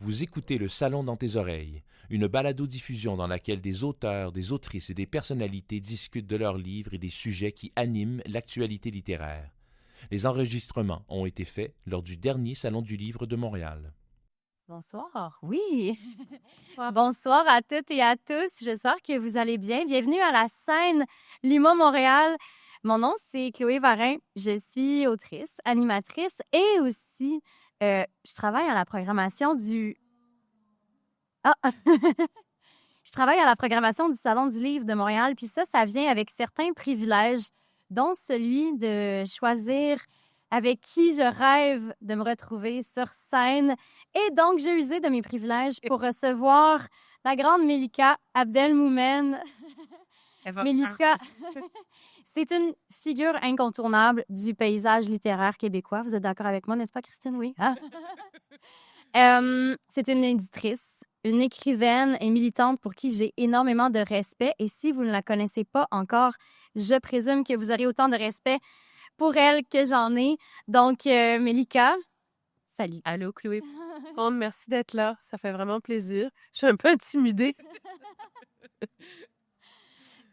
Vous écoutez Le Salon dans tes oreilles, une balado-diffusion dans laquelle des auteurs, des autrices et des personnalités discutent de leurs livres et des sujets qui animent l'actualité littéraire. Les enregistrements ont été faits lors du dernier Salon du livre de Montréal. Bonsoir, oui. Bonsoir à toutes et à tous. J'espère que vous allez bien. Bienvenue à la scène Luma Montréal. Mon nom, c'est Chloé Varin. Je suis autrice, animatrice et aussi, je travaille à la programmation du... Ah! Je travaille à la programmation du Salon du livre de Montréal. Puis ça vient avec certains privilèges, dont celui de choisir avec qui je rêve de me retrouver sur scène. Et donc, j'ai usé de mes privilèges pour recevoir la grande Mélika Abdelmoumen. Mélika, c'est une figure incontournable du paysage littéraire québécois. Vous êtes d'accord avec moi, n'est-ce pas, Christine? Oui. Hein? C'est une éditrice, une écrivaine et militante pour qui j'ai énormément de respect. Et si vous ne la connaissez pas encore, je présume que vous aurez autant de respect pour elle que j'en ai. Donc, Mélika, salut. Allô, Chloé. Merci d'être là. Ça fait vraiment plaisir. Je suis un peu intimidée.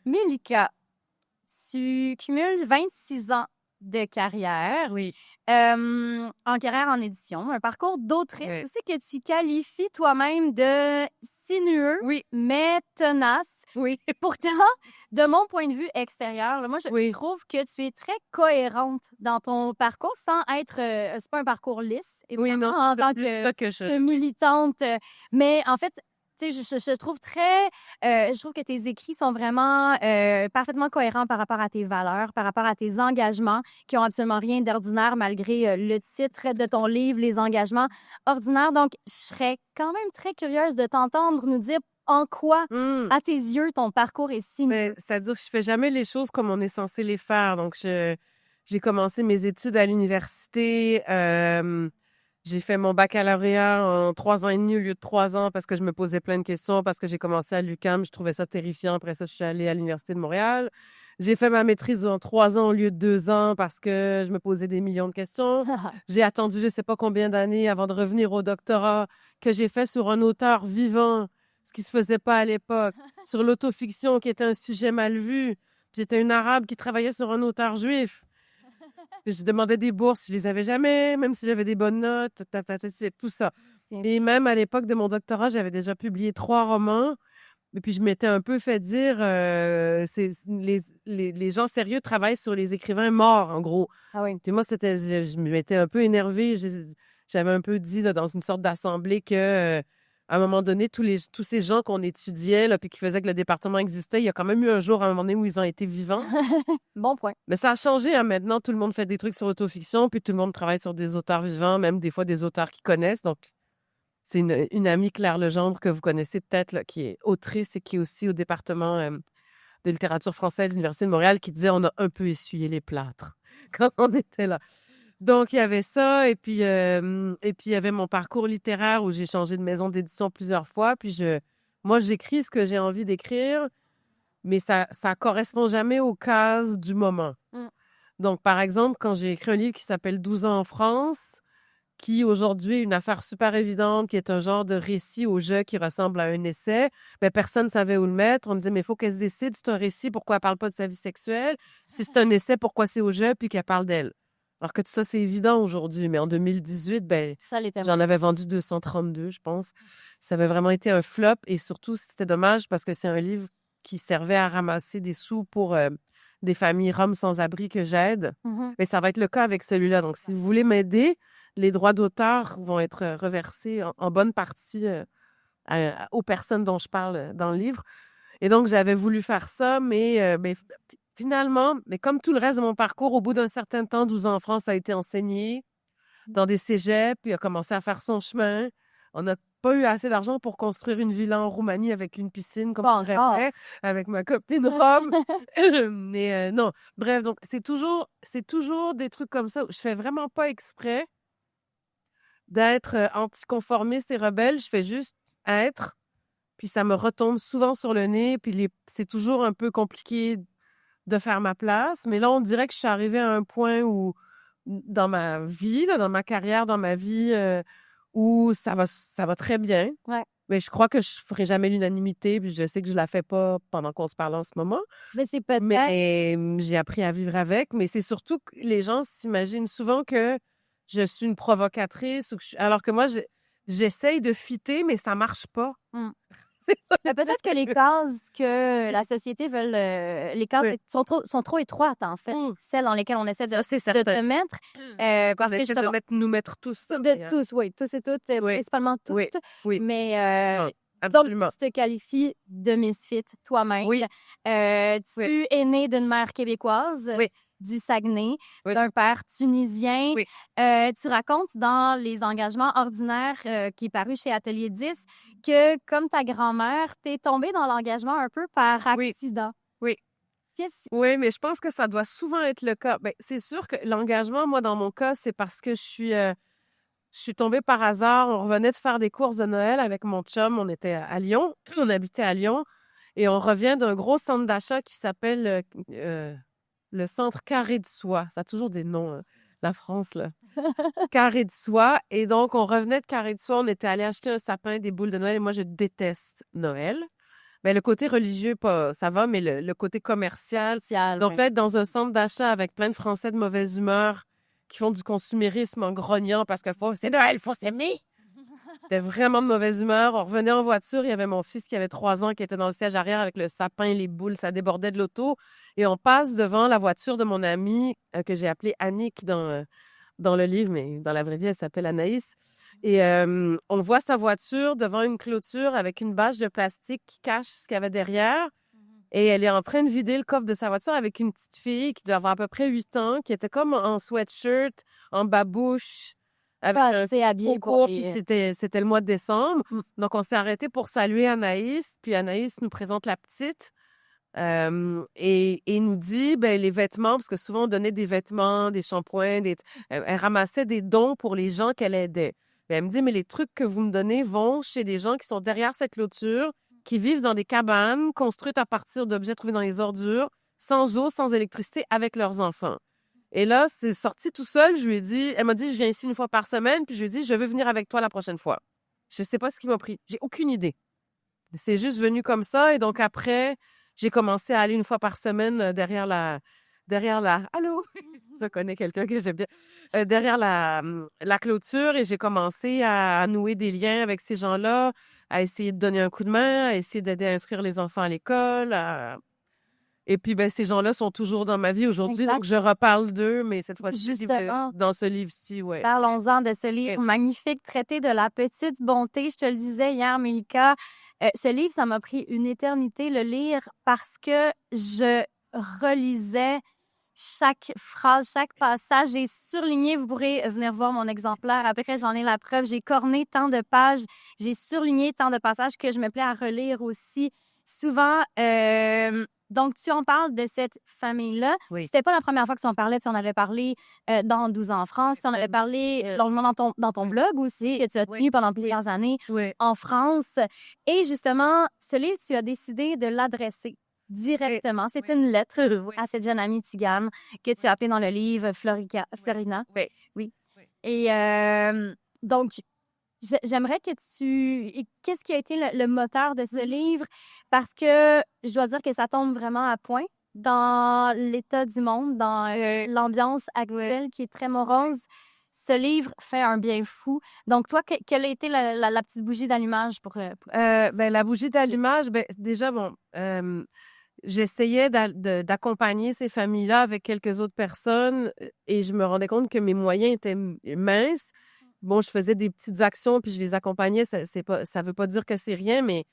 Mélika, tu cumules 26 ans de carrière. Oui. En carrière en édition, un parcours d'autrice Oui. aussi que tu qualifies toi-même de sinueux, Oui. mais tenace. Oui. Et pourtant, de mon point de vue extérieur, là, moi, je trouve que tu es très cohérente dans ton parcours sans être... c'est pas un parcours lisse, Oui, non, en tant c'est ça que que militante. Mais en fait, tu sais, je trouve je trouve que tes écrits sont vraiment parfaitement cohérents par rapport à tes valeurs, par rapport à tes engagements qui ont absolument rien d'ordinaire malgré le titre de ton livre, Les engagements ordinaires. Donc, je serais quand même très curieuse de t'entendre nous dire en quoi, à tes yeux, ton parcours est si... Mais, c'est-à-dire que je fais jamais les choses comme on est censé les faire. Donc, j'ai commencé mes études à l'université. J'ai fait mon baccalauréat en 3 ans et demi au lieu de 3 ans parce que je me posais plein de questions, parce que j'ai commencé à l'UQAM, je trouvais ça terrifiant. Après ça, je suis allée à l'Université de Montréal. J'ai fait ma maîtrise en 3 ans au lieu de 2 ans parce que je me posais des millions de questions. J'ai attendu je ne sais pas combien d'années avant de revenir au doctorat que j'ai fait sur un auteur vivant, ce qui ne se faisait pas à l'époque, sur l'autofiction qui était un sujet mal vu. J'étais une Arabe qui travaillait sur un auteur juif. Puis je demandais des bourses, je les avais jamais, même si j'avais des bonnes notes, tout ça. Et même à l'époque de mon doctorat, j'avais déjà publié 3 romans. Et puis je m'étais un peu fait dire, les gens sérieux travaillent sur les écrivains morts, en gros. Ah oui. Moi, je m'étais un peu énervée. J'avais un peu dit là, dans une sorte d'assemblée que... à un moment donné, tous ces gens qu'on étudiait, là, puis qui faisaient que le département existait, il y a quand même eu un jour, à un moment donné, où ils ont été vivants. Bon point. Mais ça a changé. Hein. Maintenant, tout le monde fait des trucs sur l'autofiction, puis tout le monde travaille sur des auteurs vivants, même des fois des auteurs qu'ils connaissent. Donc, c'est une amie, Claire Legendre, que vous connaissez peut-être, là, qui est autrice et qui est aussi au département de littérature française de l'Université de Montréal, qui disait on a un peu essuyé les plâtres quand on était là. Donc, il y avait ça, et puis il y avait mon parcours littéraire où j'ai changé de maison d'édition plusieurs fois. Puis moi, j'écris ce que j'ai envie d'écrire, mais ça correspond jamais aux cases du moment. Donc, par exemple, quand j'ai écrit un livre qui s'appelle 12 ans en France, qui aujourd'hui est une affaire super évidente, qui est un genre de récit au jeu qui ressemble à un essai, bien, personne ne savait où le mettre. On me disait, mais il faut qu'elle se décide. C'est un récit, pourquoi elle ne parle pas de sa vie sexuelle? Si c'est un essai, pourquoi c'est au jeu puis qu'elle parle d'elle? Alors que tout ça, c'est évident aujourd'hui. Mais en 2018, ben, j'en avais vendu 232, je pense. Ça avait vraiment été un flop. Et surtout, c'était dommage parce que c'est un livre qui servait à ramasser des sous pour des familles roms sans-abri que j'aide. Mais ça va être le cas avec celui-là. Donc, si vous voulez m'aider, les droits d'auteur vont être reversés en bonne partie aux personnes dont je parle dans le livre. Et donc, j'avais voulu faire ça, mais finalement, mais comme tout le reste de mon parcours, au bout d'un certain temps, 12 ans en France a été enseigné dans des cégeps, puis a commencé à faire son chemin. On n'a pas eu assez d'argent pour construire une villa en Roumanie avec une piscine, comme on rêvait, avec ma copine Rome. Mais non, bref, donc c'est toujours des trucs comme ça. Je fais vraiment pas exprès d'être anticonformiste et rebelle. Je fais juste être, puis ça me retombe souvent sur le nez, puis c'est toujours un peu compliqué de faire ma place. Mais là, on dirait que je suis arrivée à un point où, dans ma vie, là, dans ma carrière, dans ma vie, où ça va très bien. Ouais. Mais je crois que je ferai jamais l'unanimité, puis je sais que je la fais pas pendant qu'on se parle en ce moment. Mais c'est peut-être... Mais j'ai appris à vivre avec. Mais c'est surtout que les gens s'imaginent souvent que je suis une provocatrice, alors que moi, j'essaye de fitter, mais ça marche pas. Mais peut-être que les cases que la société veut, les cases Oui. sont trop étroites, en fait. Celles dans lesquelles on essaie de C'est te certain. mettre. Parce On que essaie de justement, nous mettre tous. tous, oui, tous et toutes, Oui. principalement toutes. Oui. Oui. Mais Non, donc, absolument. tu te qualifies de misfit toi-même. Oui. Tu Oui. es né d'une mère québécoise, Oui. du Saguenay, Oui. d'un père tunisien. Oui. Tu racontes dans Les engagements ordinaires, qui est paru chez Atelier 10, que, comme ta grand-mère, tu es tombée dans l'engagement un peu par Oui. accident. Oui. Oui, mais je pense que ça doit souvent être le cas. Ben, c'est sûr que l'engagement, moi, dans mon cas, c'est parce que je suis tombée par hasard. On revenait de faire des courses de Noël avec mon chum. On était à Lyon. On habitait à Lyon. Et on revient d'un gros centre d'achat qui s'appelle le centre Carré de Soie. Ça a toujours des noms, la France, là. Carré de Soie. Et donc, on revenait de Carré de Soie. On était allé acheter un sapin, des boules de Noël. Et moi, je déteste Noël. Ben, le côté religieux, pas, ça va, mais le côté commercial. Donc, là, être dans un centre d'achat avec plein de Français de mauvaise humeur qui font du consumérisme en grognant parce que c'est Noël, il faut s'aimer. C'était vraiment de mauvaise humeur. On revenait en voiture. Il y avait mon fils qui avait 3 ans qui était dans le siège arrière avec le sapin, les boules. Ça débordait de l'auto. Et on passe devant la voiture de mon amie que j'ai appelée Annick dans le livre, mais dans la vraie vie, elle s'appelle Anaïs. Et on voit sa voiture devant une clôture avec une bâche de plastique qui cache ce qu'il y avait derrière. Et elle est en train de vider le coffre de sa voiture avec une petite fille qui doit avoir à peu près 8 ans, qui était comme en sweatshirt, en babouche, avec C'est habillé un court, puis c'était le mois de décembre. Donc, on s'est arrêté pour saluer Anaïs, puis Anaïs nous présente la petite et nous dit, ben, les vêtements, parce que souvent, on donnait des vêtements, des shampoings, elle ramassait des dons pour les gens qu'elle aidait. Ben, elle me dit, mais les trucs que vous me donnez vont chez des gens qui sont derrière cette clôture, qui vivent dans des cabanes construites à partir d'objets trouvés dans les ordures, sans eau, sans électricité, avec leurs enfants. Et là, c'est sorti tout seul. Elle m'a dit, je viens ici une fois par semaine, puis je lui ai dit, je veux venir avec toi la prochaine fois. Je sais pas ce qui m'a pris. J'ai aucune idée. C'est juste venu comme ça. Et donc après, j'ai commencé à aller une fois par semaine derrière la... Allô? Je connais quelqu'un que j'aime bien. Derrière la clôture, et j'ai commencé à nouer des liens avec ces gens-là, à essayer de donner un coup de main, à essayer d'aider à inscrire les enfants à l'école. Et puis, ben, ces gens-là sont toujours dans ma vie aujourd'hui, donc je reparle d'eux, mais cette fois-ci, Justement. dans ce livre-ci, ouais. Parlons-en de ce livre magnifique, Traité de la petite bonté. Je te le disais hier, Mélika, ce livre, ça m'a pris une éternité le lire parce que je relisais chaque phrase, chaque passage. J'ai surligné, vous pourrez venir voir mon exemplaire. Après, j'en ai la preuve. J'ai corné tant de pages, j'ai surligné tant de passages que je me plais à relire aussi souvent. Donc, tu en parles de cette famille-là. Oui. C'était pas la première fois que tu en parlais. Tu en avais parlé dans 12 ans en France. Tu en avais parlé longuement dans ton blog aussi, que tu as tenu pendant plusieurs années en France. Et justement, ce livre, tu as décidé de l'adresser directement. C'est une lettre à cette jeune amie tzigane que tu as appelée dans le livre Florina. Oui. Et donc, j'aimerais que qu'est-ce qui a été le moteur de ce livre? Parce que je dois dire que ça tombe vraiment à point dans l'état du monde, dans l'ambiance actuelle qui est très morose. Ce livre fait un bien fou. Donc, toi, quelle a été la petite bougie d'allumage pour ben, la bougie d'allumage, ben, déjà, bon, j'essayais d'accompagner ces familles-là avec quelques autres personnes et je me rendais compte que mes moyens étaient minces. Bon, je faisais des petites actions puis je les accompagnais. Ça veut pas dire que c'est rien, mais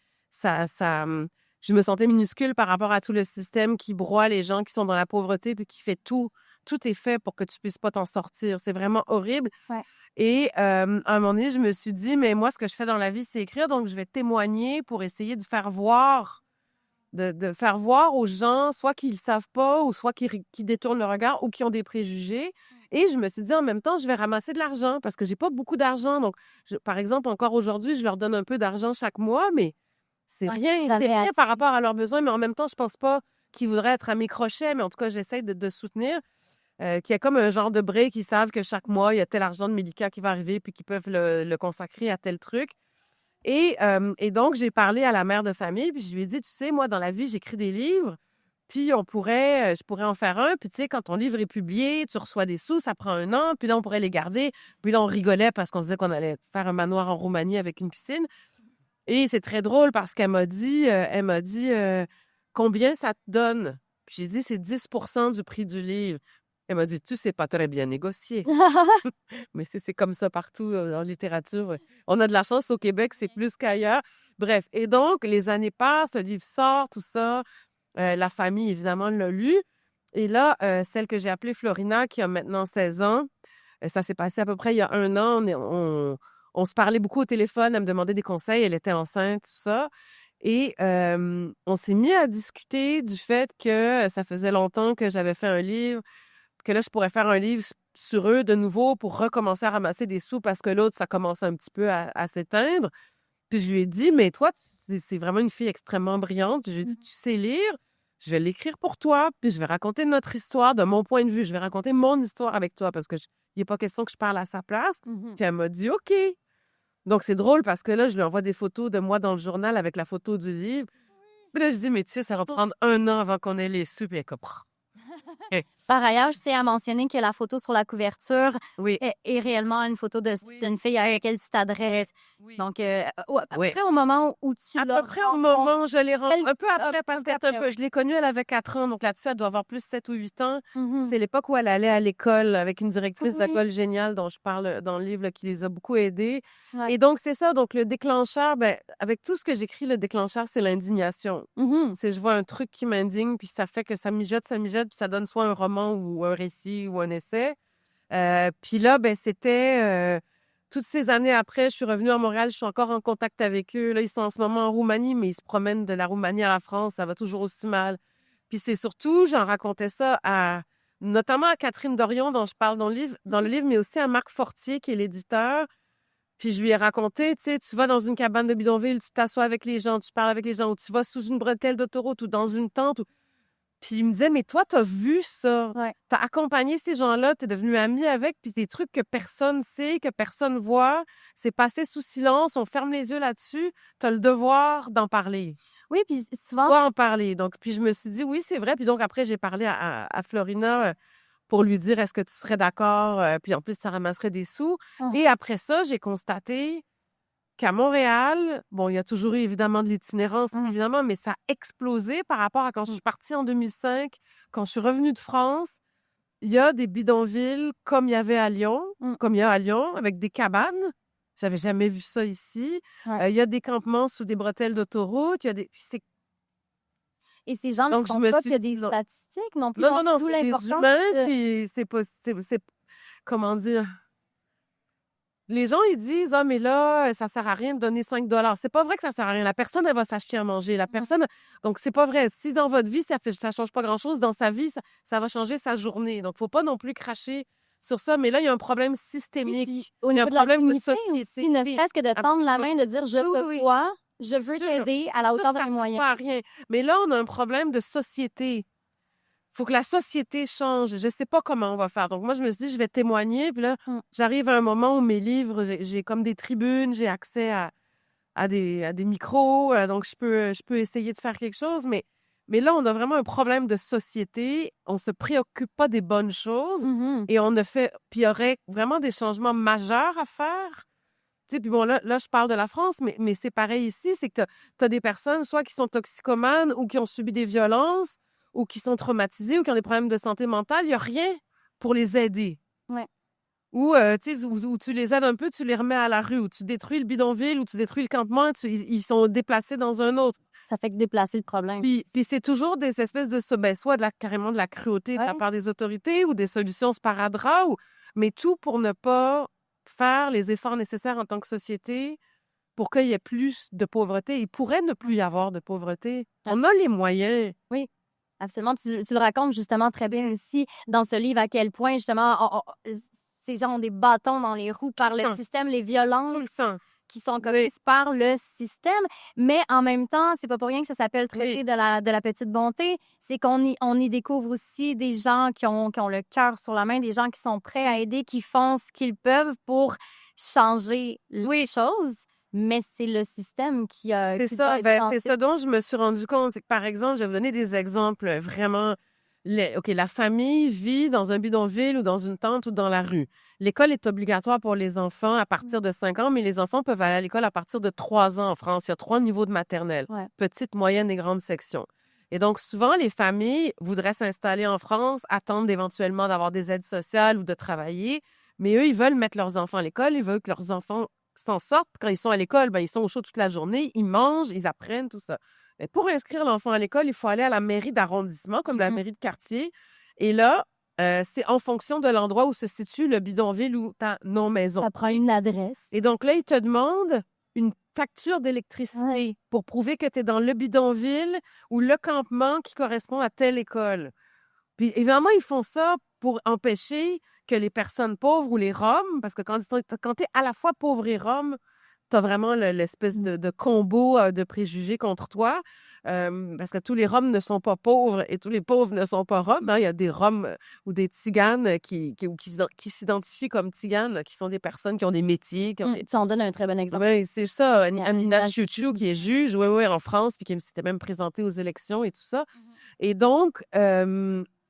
je me sentais minuscule par rapport à tout le système qui broie les gens qui sont dans la pauvreté puis qui fait tout. Tout est fait pour que tu puisses pas t'en sortir. C'est vraiment horrible. Ouais. Et à un moment donné, je me suis dit, mais moi, ce que je fais dans la vie, c'est écrire. Donc, je vais témoigner pour essayer de faire voir de faire voir aux gens, soit qu'ils ne savent pas, ou soit qui détournent le regard, ou qui ont des préjugés. Et je me suis dit, en même temps, je vais ramasser de l'argent, parce que j'ai pas beaucoup d'argent. Donc, par exemple, encore aujourd'hui, je leur donne un peu d'argent chaque mois, mais c'est rien par rapport à leurs besoins. Mais en même temps, je pense pas qu'ils voudraient être à mes crochets, mais en tout cas, j'essaie de soutenir. qu'il y a comme un genre de break, ils savent que chaque mois, il y a tel argent de médicat qui va arriver, puis qu'ils peuvent le consacrer à tel truc. Et donc, j'ai parlé à la mère de famille, puis je lui ai dit, tu sais, moi, dans la vie, j'écris des livres, puis je pourrais en faire un, puis tu sais, quand ton livre est publié, tu reçois des sous, ça prend 1 an, puis là, on pourrait les garder. Puis là, on rigolait parce qu'on se disait qu'on allait faire un manoir en Roumanie avec une piscine. Et c'est très drôle parce qu'elle m'a dit, combien ça te donne? Puis j'ai dit, c'est 10% du prix du livre. Elle m'a dit, tu sais, pas très bien négocié. Mais c'est comme ça partout en littérature. Ouais. On a de la chance au Québec, c'est plus qu'ailleurs. Bref, et donc, les années passent, le livre sort, tout ça. La famille, évidemment, l'a lu. Et là, celle que j'ai appelée Florina, qui a maintenant 16 ans, ça s'est passé à peu près il y a 1 an. On se parlait beaucoup au téléphone, elle me demandait des conseils, elle était enceinte, tout ça. Et on s'est mis à discuter du fait que ça faisait longtemps que j'avais fait un livre, que là, je pourrais faire un livre sur eux de nouveau pour recommencer à ramasser des sous parce que l'autre, ça commence un petit peu à s'éteindre. Puis je lui ai dit, mais toi, c'est vraiment une fille extrêmement brillante. Je lui ai dit, tu sais lire, je vais l'écrire pour toi, puis je vais raconter notre histoire de mon point de vue. Je vais raconter mon histoire avec toi parce que il n'est pas question que je parle à sa place. Puis elle m'a dit, OK. Donc, c'est drôle parce que là, je lui envoie des photos de moi dans le journal avec la photo du livre. Puis là, je dis, mais tu sais, ça va prendre 1 an avant qu'on ait les sous. Puis elle est comme, Par ailleurs, je tiens à mentionner que la photo sur la couverture oui. est réellement une photo d'une fille à laquelle tu t'adresses. Oui. Donc, à peu près au moment où tu l'as À peu près au moment où je l'ai rencontrée. Un peu après, parce peut-être qu'un peu. Je l'ai connue, elle avait 4 ans. Donc là-dessus, elle doit avoir plus 7 ou 8 ans. Mhm. C'est l'époque où elle allait à l'école avec une directrice Oui. d'école géniale dont je parle dans le livre là, qui les a beaucoup aidés. Ouais. Et donc, c'est ça. Donc, le déclencheur, avec tout ce que j'écris, le déclencheur, c'est l'indignation. Mhm. C'est je vois un truc qui m'indigne, puis ça fait que ça mijote, puis ça donne soit un roman ou un récit ou un essai. Puis là, c'était... toutes ces années après, je suis revenue à Montréal, je suis encore en contact avec eux. Là, ils sont en ce moment en Roumanie, mais ils se promènent de la Roumanie à la France, ça va toujours aussi mal. Puis c'est surtout, j'en racontais ça notamment à Catherine Dorion, dont je parle dans le livre, mais aussi à Marc Fortier, qui est l'éditeur. Puis je lui ai raconté, tu sais, tu vas dans une cabane de bidonville, tu t'assois avec les gens, tu parles avec les gens, ou tu vas sous une bretelle d'autoroute ou dans une tente. Puis il me disait, mais toi, t'as vu ça. Ouais. T'as accompagné ces gens-là, t'es devenu ami avec, puis des trucs que personne sait, que personne voit, c'est passé sous silence, on ferme les yeux là-dessus, t'as le devoir d'en parler. Oui, puis souvent... Dois en parler. Donc, puis je me suis dit, oui, c'est vrai. Puis donc, après, j'ai parlé à Florina pour lui dire, est-ce que tu serais d'accord? Puis en plus, ça ramasserait des sous. Oh. Et après ça, j'ai constaté qu'à Montréal, bon, il y a toujours eu évidemment de l'itinérance, évidemment, mais ça a explosé par rapport à quand je suis partie en 2005, quand je suis revenue de France. Il y a des bidonvilles comme il y avait à Lyon, comme il y a à Lyon, avec des cabanes. J'avais jamais vu ça ici. Ouais. Il y a des campements sous des bretelles d'autoroute. Il y a des... Et ces gens ne Donc, font pas que des statistiques non plus. Non, D'où c'est des l'importance humains, puis c'est pas... Comment dire... Les gens, ils disent, ah, mais là, ça sert à rien de donner 5 $. C'est pas vrai que ça sert à rien. La personne, elle va s'acheter à manger. La personne, donc c'est pas vrai. Si dans votre vie, ça change pas grand-chose, dans sa vie, ça va changer sa journée. Donc, faut pas non plus cracher sur ça. Mais là, il y a un problème systémique. Oui, au il y a un niveau de la problème de dignité société. aussi, ne serait-ce que de tendre la main, de dire, je Oui, peux oui. quoi, je veux t'aider à la hauteur de mes Ça moyens. sert pas à rien. Mais là, on a un problème de société. Faut que la société change. Je sais pas comment on va faire. Donc, moi, je me suis dit, je vais témoigner. Puis là, j'arrive à un moment où mes livres, j'ai comme des tribunes, j'ai accès à des micros. Donc, je peux essayer de faire quelque chose. Mais là, on a vraiment un problème de société. On se préoccupe pas des bonnes choses. Et on a fait... Puis, il y aurait vraiment des changements majeurs à faire. Tu sais, puis bon, là, je parle de la France, mais c'est pareil ici. C'est que tu as des personnes, soit qui sont toxicomanes ou qui ont subi des violences, ou qui sont traumatisés ou qui ont des problèmes de santé mentale, il n'y a rien pour les aider. Ouais. Ou, où tu les aides un peu, tu les remets à la rue, ou tu détruis le bidonville, ou tu détruis le campement, ils sont déplacés dans un autre. Ça fait que déplacer le problème. Puis c'est toujours des espèces de... soit carrément de la cruauté de la part des autorités, ou des solutions sparadrap, mais tout pour ne pas faire les efforts nécessaires en tant que société pour qu'il y ait plus de pauvreté. Il pourrait ne plus y avoir de pauvreté. On a les moyens. Oui. Absolument. Tu le racontes justement très bien aussi dans ce livre à quel point justement ces gens ont des bâtons dans les roues par le système, les violences qui sont commises par le système. Mais en même temps, c'est pas pour rien que ça s'appelle traiter de la petite bonté. C'est qu'on y découvre aussi des gens qui ont le cœur sur la main, des gens qui sont prêts à aider, qui font ce qu'ils peuvent pour changer les choses. Mais c'est le système qui C'est qui ça, doit être c'est ça dont je me suis rendu compte. C'est que, par exemple, je vais vous donner des exemples vraiment. OK, la famille vit dans un bidonville ou dans une tente ou dans la rue. L'école est obligatoire pour les enfants à partir de 5 ans, mais les enfants peuvent aller à l'école à partir de 3 ans en France. Il y a 3 niveaux de maternelle, petite, moyenne et grande section. Et donc, souvent, les familles voudraient s'installer en France, attendre éventuellement d'avoir des aides sociales ou de travailler, mais eux, ils veulent mettre leurs enfants à l'école, ils veulent que leurs enfants s'en sortent. Quand ils sont à l'école, ils sont au chaud toute la journée, ils mangent, ils apprennent, tout ça. Mais pour inscrire l'enfant à l'école, il faut aller à la mairie d'arrondissement, comme la mairie de quartier. Et là, c'est en fonction de l'endroit où se situe le bidonville ou ta non-maison. Ça prend une adresse. Et donc là, ils te demandent une facture d'électricité pour prouver que tu es dans le bidonville ou le campement qui correspond à telle école. Puis évidemment, ils font ça pour empêcher que les personnes pauvres ou les Roms, parce que quand tu es à la fois pauvre et Rome, tu as vraiment l'espèce de combo de préjugés contre toi, parce que tous les Roms ne sont pas pauvres et tous les pauvres ne sont pas Roms. Hein. Il y a des Roms ou des Tziganes qui s'identifient comme Tziganes, qui sont des personnes qui ont des métiers. Tu en donnes un très bon exemple. Oui, c'est ça. Anina Chouchou, qui est juge, en France, puis qui s'était même présentée aux élections et tout ça. Et donc,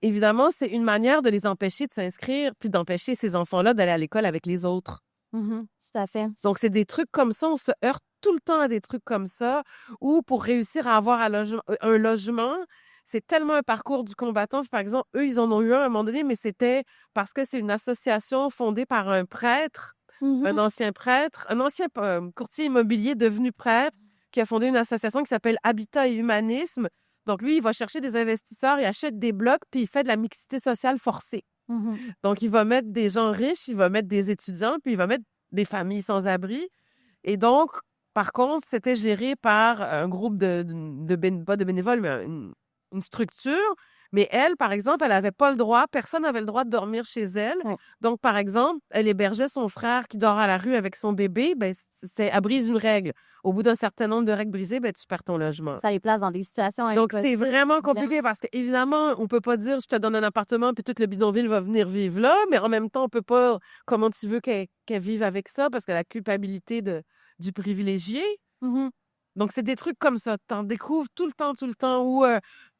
évidemment, c'est une manière de les empêcher de s'inscrire, puis d'empêcher ces enfants-là d'aller à l'école avec les autres. Tout à fait. Donc, c'est des trucs comme ça. On se heurte tout le temps à des trucs comme ça. Ou pour réussir à avoir un logement, c'est tellement un parcours du combattant. Par exemple, eux, ils en ont eu un à un moment donné, mais c'était parce que c'est une association fondée par un prêtre, un ancien prêtre, un ancien courtier immobilier devenu prêtre, qui a fondé une association qui s'appelle Habitat et Humanisme. Donc, lui, il va chercher des investisseurs, il achète des blocs, puis il fait de la mixité sociale forcée. Donc, il va mettre des gens riches, il va mettre des étudiants, puis il va mettre des familles sans abri. Et donc, par contre, c'était géré par un groupe pas de bénévoles, mais une structure. Mais elle, par exemple, elle n'avait pas le droit, personne n'avait le droit de dormir chez elle. Donc, par exemple, elle hébergeait son frère qui dort à la rue avec son bébé. Elle brise une règle. Au bout d'un certain nombre de règles brisées, tu perds ton logement. Ça les place dans des situations Donc, c'est vraiment compliqué parce qu'évidemment, on ne peut pas dire « je te donne un appartement puis tout le bidonville va venir vivre là », mais en même temps, on ne peut pas « comment tu veux qu'elle vive avec ça » parce que la culpabilité du privilégié. Donc, c'est des trucs comme ça. Tu en découvres tout le temps où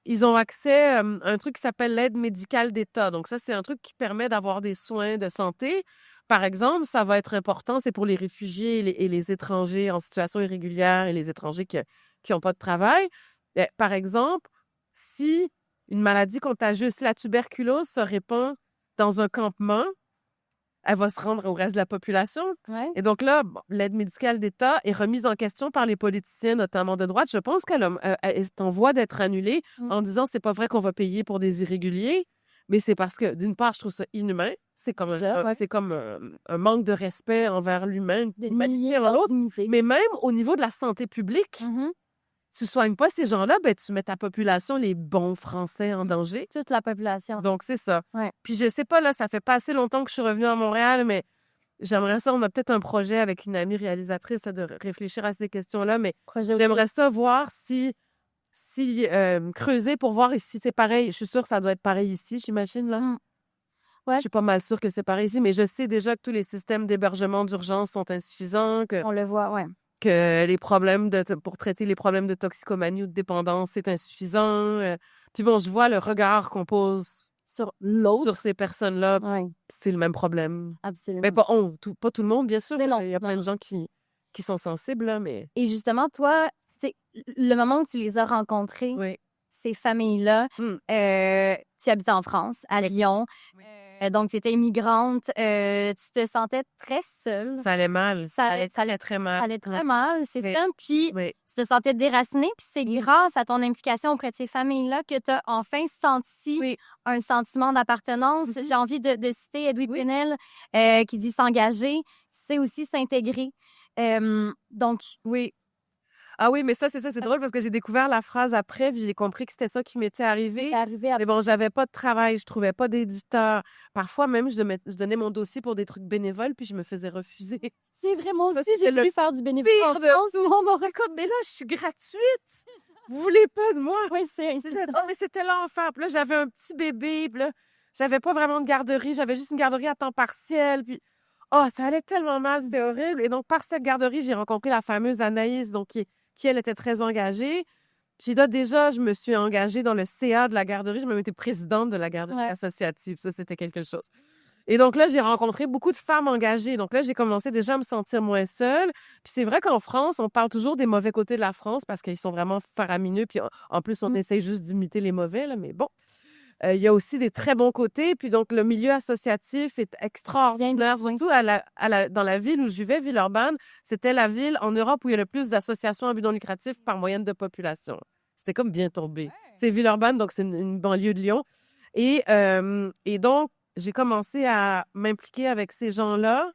ils ont accès à un truc qui s'appelle l'aide médicale d'État. Donc, ça, c'est un truc qui permet d'avoir des soins de santé. Par exemple, ça va être important, c'est pour les réfugiés et les étrangers en situation irrégulière et les étrangers qui n'ont pas de travail. Par exemple, si une maladie contagieuse, si la tuberculose se répand dans un campement, elle va se rendre au reste de la population. Et donc là, l'aide médicale d'État est remise en question par les politiciens, notamment de droite. Je pense qu'elle est en voie d'être annulée en disant c'est pas vrai qu'on va payer pour des irréguliers, mais c'est parce que, d'une part, je trouve ça inhumain. C'est comme un manque de respect envers l'humain, d'humanité envers l'autre. Mais même au niveau de la santé publique, tu ne soignes pas ces gens-là, tu mets ta population, les bons Français, en danger. Toute la population. Donc, c'est ça. Puis, je sais pas, là, ça fait pas assez longtemps que je suis revenue à Montréal, mais j'aimerais ça, on a peut-être un projet avec une amie réalisatrice là, de réfléchir à ces questions-là, mais j'aimerais ça voir si creuser pour voir si c'est pareil. Je suis sûre que ça doit être pareil ici, j'imagine, là. Je suis pas mal sûre que c'est pareil ici, mais je sais déjà que tous les systèmes d'hébergement d'urgence sont insuffisants. On le voit, que les problèmes pour traiter les problèmes de toxicomanie ou de dépendance, c'est insuffisant. Puis bon, je vois le regard qu'on pose sur l'autre, sur ces personnes-là. C'est le même problème. Absolument. Mais pas tout le monde, bien sûr. Il y a plein de gens qui sont sensibles, là, mais... Et justement, toi, le moment où tu les as rencontrés, ces familles-là, tu habitais en France, à Lyon. Donc, tu étais immigrante. Tu te sentais très seule. Ça allait mal. Ça allait très mal. Ça allait très mal, c'est ça. Puis, tu te sentais déracinée. Puis, c'est grâce à ton implication auprès de ces familles-là que tu as enfin senti un sentiment d'appartenance. J'ai envie de citer Edoui Plenel qui dit s'engager, c'est aussi s'intégrer. Donc, Ah oui, mais ça, c'est drôle parce que j'ai découvert la phrase après, puis j'ai compris que c'était ça qui m'était arrivé. C'est arrivé Mais bon, j'avais pas de travail, je trouvais pas d'éditeur. Parfois même, je donnais mon dossier pour des trucs bénévoles, puis je me faisais refuser. C'est vrai, moi Ça, aussi, c'était j'ai le pu faire du bénévolat en pire de France. tout. On m'aurait Comme, mais là, je suis gratuite! Vous voulez pas de moi? Oui, c'est C'était- insultant. Oh, mais c'était l'enfer. Puis là, j'avais un petit bébé, puis là, j'avais pas vraiment de garderie, j'avais juste une garderie à temps partiel, puis oh, ça allait tellement mal, c'était horrible. Et donc, par cette garderie, j'ai rencontré la fameuse Anaïs, donc qui elle, était très engagée. Puis là, déjà, je me suis engagée dans le CA de la garderie. Je me été présidente de la garderie Ouais. associative. Ça, c'était quelque chose. Et donc là, j'ai rencontré beaucoup de femmes engagées. Donc là, j'ai commencé déjà à me sentir moins seule. Puis c'est vrai qu'en France, on parle toujours des mauvais côtés de la France parce qu'ils sont vraiment faramineux. Puis en plus, on essaye juste d'imiter les mauvais, là, mais bon. Il y a aussi des très bons côtés. Puis donc, le milieu associatif est extraordinaire. Surtout dans la ville où je vivais, Villeurbanne, c'était la ville en Europe où il y a le plus d'associations à but non lucratif par moyenne de population. C'était comme bien tombé. C'est Villeurbanne, donc c'est une banlieue de Lyon. Et donc, j'ai commencé à m'impliquer avec ces gens-là.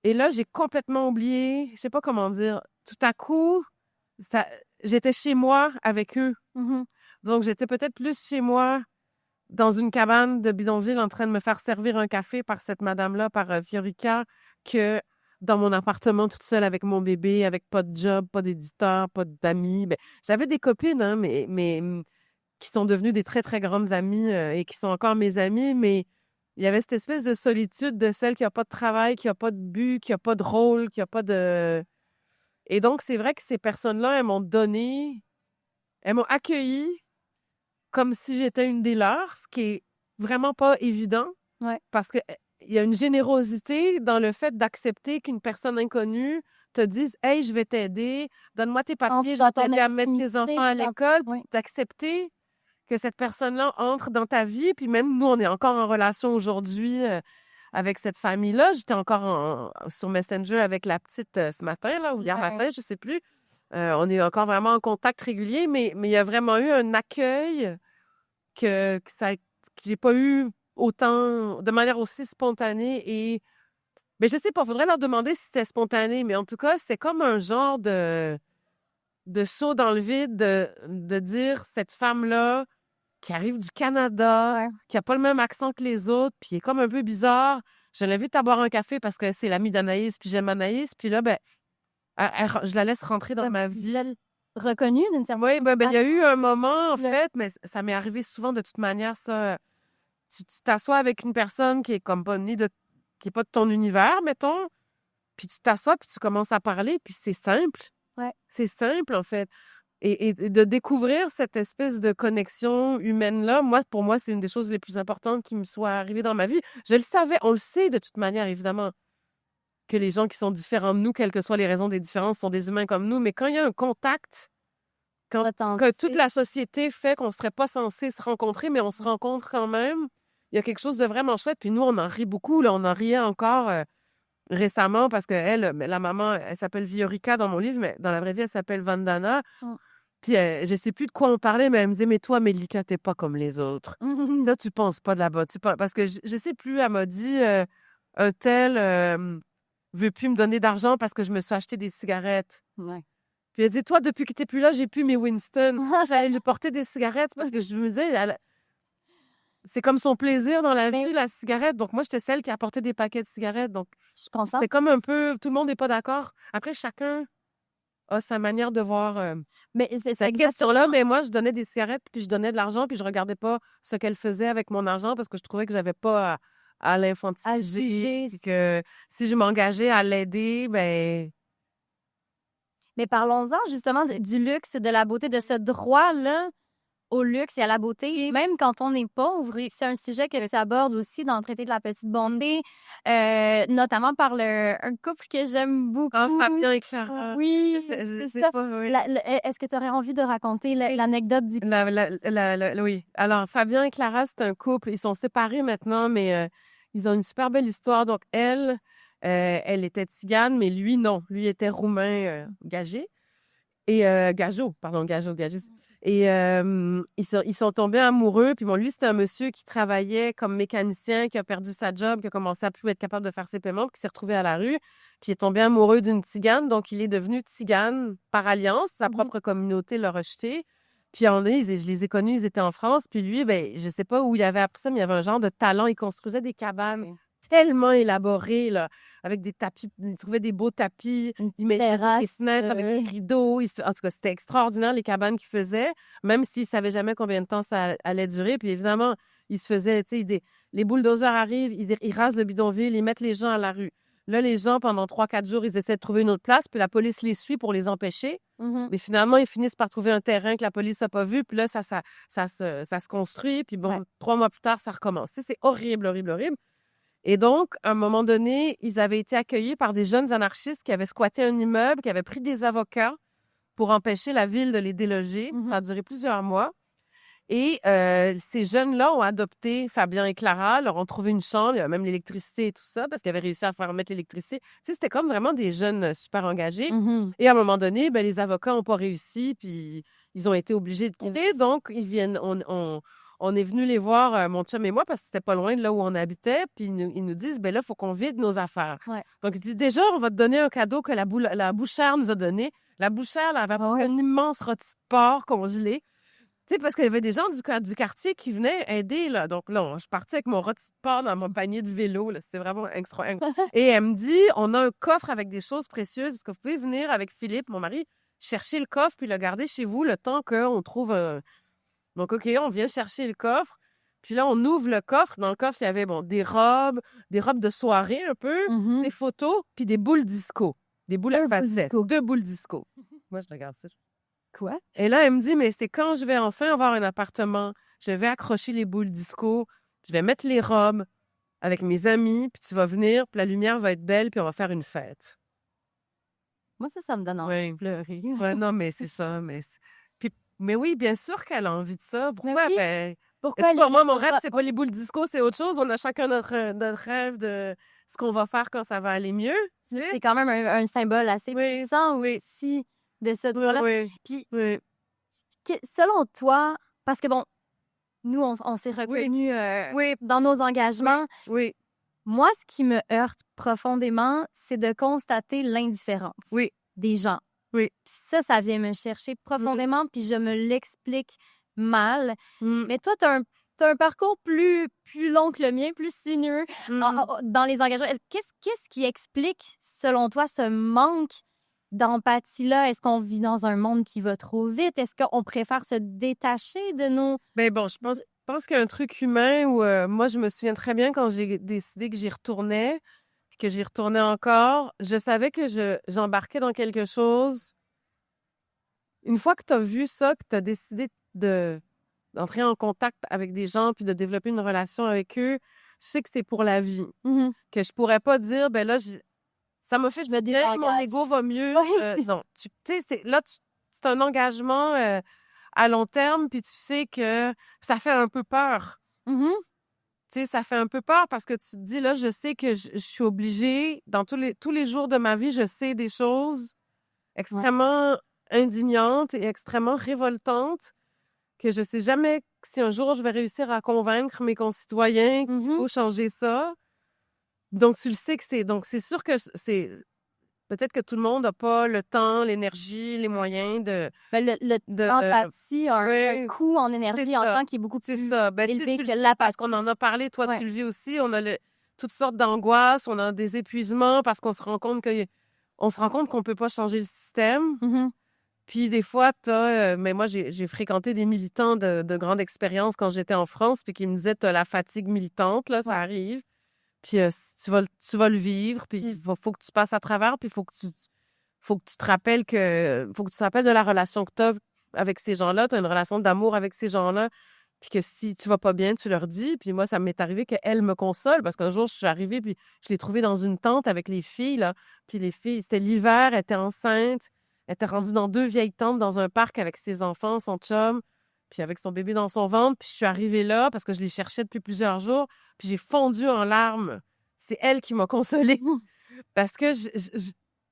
Et là, j'ai complètement oublié, je sais pas comment dire, tout à coup, j'étais chez moi avec eux. Mhm. Donc, j'étais peut-être plus chez moi dans une cabane de bidonville en train de me faire servir un café par cette madame-là, par Fiorica, que dans mon appartement toute seule avec mon bébé, avec pas de job, pas d'éditeur, pas d'amis. Ben, j'avais des copines, hein, mais qui sont devenues des très, très grandes amies et qui sont encore mes amies, mais il y avait cette espèce de solitude de celle qui n'a pas de travail, qui n'a pas de but, qui n'a pas de rôle, qui n'a pas de... Et donc, c'est vrai que ces personnes-là, elles m'ont accueillie comme si j'étais une des leurs, ce qui est vraiment pas évident. Ouais. Parce qu'il y a une générosité dans le fait d'accepter qu'une personne inconnue te dise « Hey, je vais t'aider, donne-moi tes papiers, je vais t'aider à mettre tes enfants à l'école. » D'accepter que cette personne-là entre dans ta vie. Puis même nous, on est encore en relation aujourd'hui avec cette famille-là. J'étais encore sur Messenger avec la petite ce matin, là, ou hier matin, je sais plus. On est encore vraiment en contact régulier, mais il y a vraiment eu un accueil que j'ai pas eu autant, de manière aussi spontanée. Mais je sais pas, faudrait leur demander si c'était spontané, mais en tout cas, c'est comme un genre de saut dans le vide de dire cette femme-là qui arrive du Canada, qui a pas le même accent que les autres, puis est comme un peu bizarre. Je l'invite à boire un café parce que c'est l'amie d'Anaïs, puis j'aime Anaïs, puis là, ben, je la laisse rentrer dans ma vie. Reconnue d'une certaine Oui, ben, il y a eu un moment, en fait, mais ça m'est arrivé souvent de toute manière, ça. Tu t'assois avec une personne qui est comme pas qui est pas de ton univers, mettons, puis tu t'assois, puis tu commences à parler, puis c'est simple. Ouais. C'est simple, en fait. Et de découvrir cette espèce de connexion humaine-là, pour moi, c'est une des choses les plus importantes qui me soit arrivée dans ma vie. Je le savais, on le sait de toute manière, évidemment, que les gens qui sont différents de nous, quelles que soient les raisons des différences, sont des humains comme nous. Mais quand il y a un contact, que toute la société fait qu'on ne serait pas censé se rencontrer, mais on se rencontre quand même, il y a quelque chose de vraiment chouette. Puis nous, on en rit beaucoup. Là, on en riait encore récemment parce que la maman, elle s'appelle Viorica dans mon livre, mais dans la vraie vie, elle s'appelle Vandana. Puis je sais plus de quoi on parlait, mais elle me disait, mais toi, Mélika, t'es pas comme les autres. Là, tu penses pas de là-bas. Parce que je sais plus, elle m'a dit, un tel veut plus me donner d'argent parce que je me suis acheté des cigarettes. Ouais. Puis elle dit, toi, depuis que t'es plus là, j'ai plus mes Winston. J'allais lui porter des cigarettes parce que je me disais, c'est comme son plaisir dans la vie, la cigarette. Donc moi, j'étais celle qui apportait des paquets de cigarettes. Donc je comprends. c'était comme un peu, tout le monde n'est pas d'accord. Après, chacun a sa manière de voir Mais c'est cette question-là. Mais moi, je donnais des cigarettes, puis je donnais de l'argent, puis je regardais pas ce qu'elle faisait avec mon argent parce que je trouvais que j'avais pas à l'infantiliser. Puis que si je m'engageais à l'aider, ben... Mais parlons-en justement du luxe, de la beauté, de ce droit-là au luxe et à la beauté, même quand on n'est pauvre. C'est un sujet que tu abordes aussi dans le traité de la petite bonté, notamment par un couple que j'aime beaucoup. Fabien et Clara. Oui, c'est ça. Est-ce que tu aurais envie de raconter l'anecdote du... Oui. Alors, Fabien et Clara, c'est un couple. Ils sont séparés maintenant, mais ils ont une super belle histoire. Donc, elle était tzigane, mais lui, non. Lui était roumain gagé. Et Gageot. Et ils sont tombés amoureux. Puis bon, lui, c'était un monsieur qui travaillait comme mécanicien, qui a perdu sa job, qui a commencé à plus être capable de faire ses paiements, puis qui s'est retrouvé à la rue. Puis il est tombé amoureux d'une tzigane. Donc, il est devenu tzigane par alliance. Sa propre communauté l'a rejeté. Puis je les ai connus, ils étaient en France. Puis lui, ben, je sais pas où il avait appris ça, mais il avait un genre de talent. Il construisait des cabanes tellement élaborées, là, avec des tapis. Il trouvait des beaux tapis. Il mettait des fenêtres avec des rideaux. En tout cas, c'était extraordinaire, les cabanes qu'il faisait, même s'il savait jamais combien de temps ça allait durer. Puis évidemment, il se faisait, tu sais, les bulldozers arrivent, ils rasent le bidonville, ils mettent les gens à la rue. Là, les gens, pendant 3-4 jours, ils essaient de trouver une autre place, puis la police les suit pour les empêcher. Mais finalement, ils finissent par trouver un terrain que la police n'a pas vu, puis là, ça se construit, puis bon, 3 mois plus tard, ça recommence. Tu sais, c'est horrible, horrible, horrible. Et donc, à un moment donné, ils avaient été accueillis par des jeunes anarchistes qui avaient squatté un immeuble, qui avaient pris des avocats pour empêcher la ville de les déloger. Ça a duré plusieurs mois. Et ces jeunes-là ont adopté Fabien et Clara, leur ont trouvé une chambre, il y avait même l'électricité et tout ça, parce qu'ils avaient réussi à faire mettre l'électricité. Tu sais, c'était comme vraiment des jeunes super engagés. Et à un moment donné, ben, les avocats n'ont pas réussi, puis ils ont été obligés de quitter. Donc, ils viennent, on est venu les voir, mon chum et moi, parce que c'était pas loin de là où on habitait, puis ils nous disent, ben là, il faut qu'on vide nos affaires. Donc, ils disent, déjà, on va te donner un cadeau que la bouchère nous a donné. La bouchère, elle avait un immense rôti de porc congelé. Tu sais, parce qu'il y avait des gens du quartier qui venaient aider, là. Donc là, je partais avec mon rôti de porc dans mon panier de vélo, là. C'était vraiment incroyable. Et elle me dit, on a un coffre avec des choses précieuses. Est-ce que vous pouvez venir avec Philippe, mon mari, chercher le coffre puis le garder chez vous le temps qu'on trouve un... Donc, OK, on vient chercher le coffre. Puis là, on ouvre le coffre. Dans le coffre, il y avait, bon, des robes de soirée un peu, des photos, puis des boules disco. Des boules à facettes. 2 boules disco. Moi, je regarde ça. Quoi? Et là, elle me dit, mais c'est quand je vais enfin avoir un appartement, je vais accrocher les boules disco, je vais mettre les robes avec mes amis, puis tu vas venir, puis la lumière va être belle, puis on va faire une fête. Moi, ça me donne envie de pleurer. Ouais, non, mais c'est ça. Mais oui, bien sûr qu'elle a envie de ça. Pourquoi? Oui. Ben, Pourquoi moi, mon rêve, c'est pas les boules disco, c'est autre chose. On a chacun notre rêve de ce qu'on va faire quand ça va aller mieux. Tu sais? C'est quand même un symbole assez puissant aussi de ce droit-là. Puis, selon toi, parce que bon, nous, on s'est reconnus dans nos engagements. Moi, ce qui me heurte profondément, c'est de constater l'indifférence des gens. Puis ça vient me chercher profondément, puis je me l'explique mal. Mais toi, tu as un parcours plus long que le mien, plus sinueux dans les engagements. Qu'est-ce qui explique, selon toi, ce manque d'empathie-là? Est-ce qu'on vit dans un monde qui va trop vite? Est-ce qu'on préfère se détacher de nos... Ben bon, je pense qu'il y a un truc humain où moi, je me souviens très bien quand j'ai décidé que j'y retournais, puis que j'y retournais encore, je savais que j'embarquais dans quelque chose. Une fois que tu as vu ça, que tu as décidé d'entrer en contact avec des gens puis de développer une relation avec eux, je sais que c'est pour la vie. Que je pourrais pas dire, ben là, ça m'a fait du bien, mon ego va mieux. Non, tu sais, c'est un engagement à long terme, puis tu sais que ça fait un peu peur. Tu sais, ça fait un peu peur parce que tu te dis, là, je sais que je suis obligée, dans tous les jours de ma vie, je sais des choses extrêmement indignantes et extrêmement révoltantes que je sais jamais si un jour je vais réussir à convaincre mes concitoyens qu'il faut changer ça. Donc, tu le sais que c'est... Donc, c'est sûr que c'est... Peut-être que tout le monde n'a pas le temps, l'énergie, les moyens de... L'empathie a un coût en énergie en temps qui est beaucoup plus élevé que l'apathie. Parce qu'on en a parlé, toi, tu le vis aussi. On a toutes sortes d'angoisses, on a des épuisements parce qu'on se rend compte qu'on ne peut pas changer le système. Puis des fois, mais moi, j'ai fréquenté des militants de grande expérience quand j'étais en France, puis qui me disaient, t'as la fatigue militante, là, ça arrive. Puis tu vas le vivre, puis il faut que tu passes à travers, puis faut que tu te rappelles de la relation que tu as avec ces gens-là. Tu as une relation d'amour avec ces gens-là, puis que si tu vas pas bien, tu leur dis. Puis moi, ça m'est arrivé qu'elles me consolent, parce qu'un jour, je suis arrivée, puis je l'ai trouvée dans une tente avec les filles, là. Puis les filles, c'était l'hiver, elle était enceinte, elle était rendue dans 2 vieilles tentes dans un parc avec ses enfants, son chum, puis avec son bébé dans son ventre. Puis je suis arrivée là parce que je les cherchais depuis plusieurs jours. Puis j'ai fondu en larmes. C'est elle qui m'a consolée. Parce que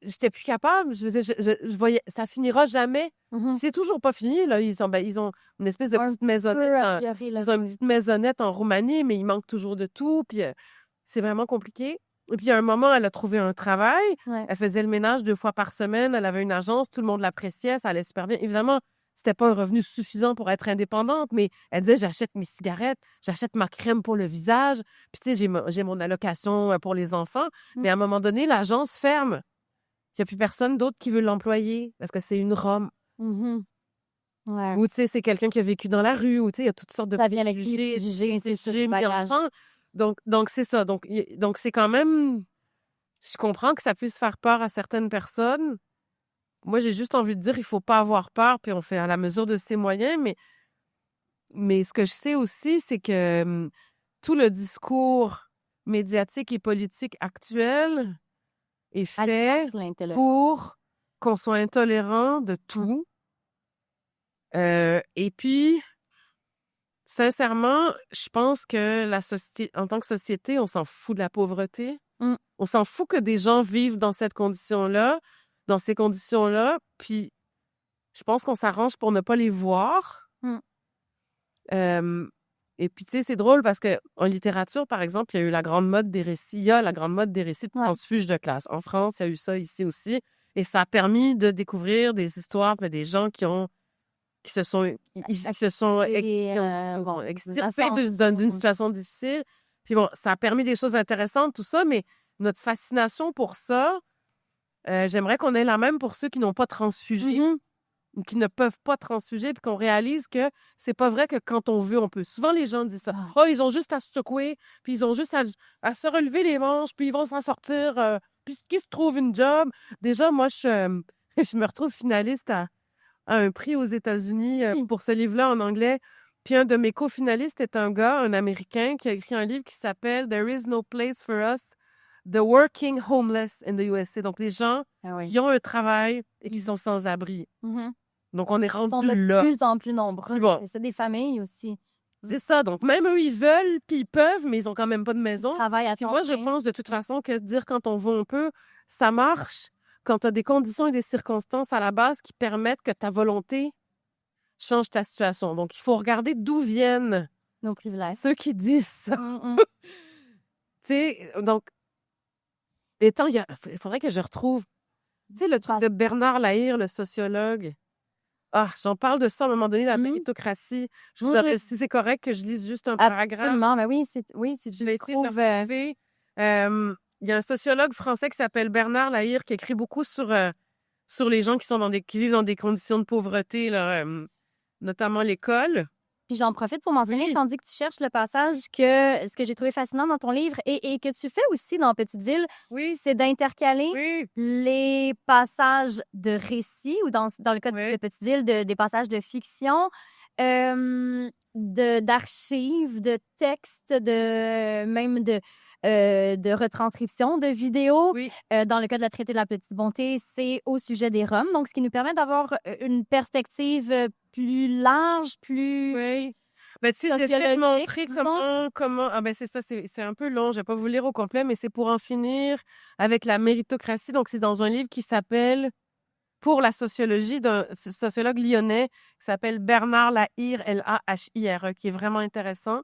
j'étais plus capable. Je faisais, je voyais, ça finira jamais. C'est toujours pas fini, là. Ils ont une espèce de petite maisonnette. Ils ont une petite maisonnette en Roumanie, mais il manque toujours de tout. Puis c'est vraiment compliqué. Et puis, à un moment, elle a trouvé un travail. Ouais. Elle faisait le ménage 2 fois par semaine. Elle avait une agence. Tout le monde l'appréciait. Ça allait super bien. Évidemment, c'était pas un revenu suffisant pour être indépendante, mais elle disait, j'achète mes cigarettes, j'achète ma crème pour le visage. Puis, tu sais, j'ai mon allocation pour les enfants. Mais à un moment donné, l'agence ferme. Il n'y a plus personne d'autre qui veut l'employer parce que c'est une Rome. Ouais. Ou, tu sais, c'est quelqu'un qui a vécu dans la rue. Ou, tu sais, il y a toutes sortes de Ça vient avec préjugés, les préjugés, c'est ça, préjugés c'est mis bagage. ensemble. Donc c'est ça. Donc, c'est quand même... Je comprends que ça puisse faire peur à certaines personnes. Moi, j'ai juste envie de dire, il faut pas avoir peur, puis on fait à la mesure de ses moyens. Mais ce que je sais aussi, c'est que tout le discours médiatique et politique actuel est fait pour qu'on soit intolérant de tout. Et puis, sincèrement, je pense que la société, en tant que société, on s'en fout de la pauvreté. On s'en fout que des gens vivent dans ces conditions-là, puis je pense qu'on s'arrange pour ne pas les voir. Et puis, tu sais, c'est drôle parce qu'en littérature, par exemple, il y a eu la grande mode des récits. Il y a la grande mode des récits de transfuges de classe. En France, il y a eu ça ici aussi. Et ça a permis de découvrir des histoires, des gens qui se sont extirpés d'une situation difficile. Puis bon, ça a permis des choses intéressantes, tout ça, mais notre fascination pour ça, j'aimerais qu'on ait la même pour ceux qui n'ont pas transfugé ou qui ne peuvent pas transfuger, puis qu'on réalise que c'est pas vrai que quand on veut, on peut. Souvent, les gens disent ça. « Oh, ils ont juste à se secouer, puis ils ont juste à se relever les manches, puis ils vont s'en sortir, puis qu'ils se trouvent une job. » Déjà, moi, je me retrouve finaliste à un prix aux États-Unis pour ce livre-là en anglais. Puis un de mes co-finalistes est un gars, un Américain, qui a écrit un livre qui s'appelle « There is no place for us, the working homeless in the USA ». Donc, les gens qui ont un travail et qui sont sans abri. Donc, on est rendu là. Ils sont de plus en plus nombreux. Bon. C'est des familles aussi. C'est ça. Donc, même eux, ils veulent, puis ils peuvent, mais ils n'ont quand même pas de maison. Travail à Puis temps moi, je plein. pense de toute façon que dire quand on veut, on peut, ça marche quand tu as des conditions et des circonstances à la base qui permettent que ta volonté change ta situation. Donc, il faut regarder d'où viennent nos privilèges. Ceux qui disent ça. Tu sais, donc, il faudrait que je retrouve, tu sais, le truc de Bernard Lahire, le sociologue. Ah, j'en parle de ça à un moment donné, la méritocratie. Je voudrais, si c'est correct que je lise juste un paragraphe. Absolument, mais oui, si tu le trouves. Il y a un sociologue français qui s'appelle Bernard Lahire qui écrit beaucoup sur les gens qui vivent dans des conditions de pauvreté, là, notamment l'école. Puis j'en profite pour mentionner, tandis que tu cherches le passage, ce que j'ai trouvé fascinant dans ton livre et que tu fais aussi dans Petite Ville, c'est d'intercaler les passages de récits ou dans le cas de Petite Ville, des passages de fiction, d'archives, de textes, même de retranscription de vidéos. Dans le cas de la Traité de la Petite Bonté, c'est au sujet des Roms. Donc, ce qui nous permet d'avoir une perspective plus large, plus ben, tu sais, j'essaie de montrer comment... Ah ben c'est ça, c'est un peu long, je vais pas vous lire au complet, mais c'est pour en finir avec la méritocratie. Donc, c'est dans un livre qui s'appelle « Pour la sociologie » d'un sociologue lyonnais qui s'appelle Bernard Lahire, Lahire, qui est vraiment intéressant.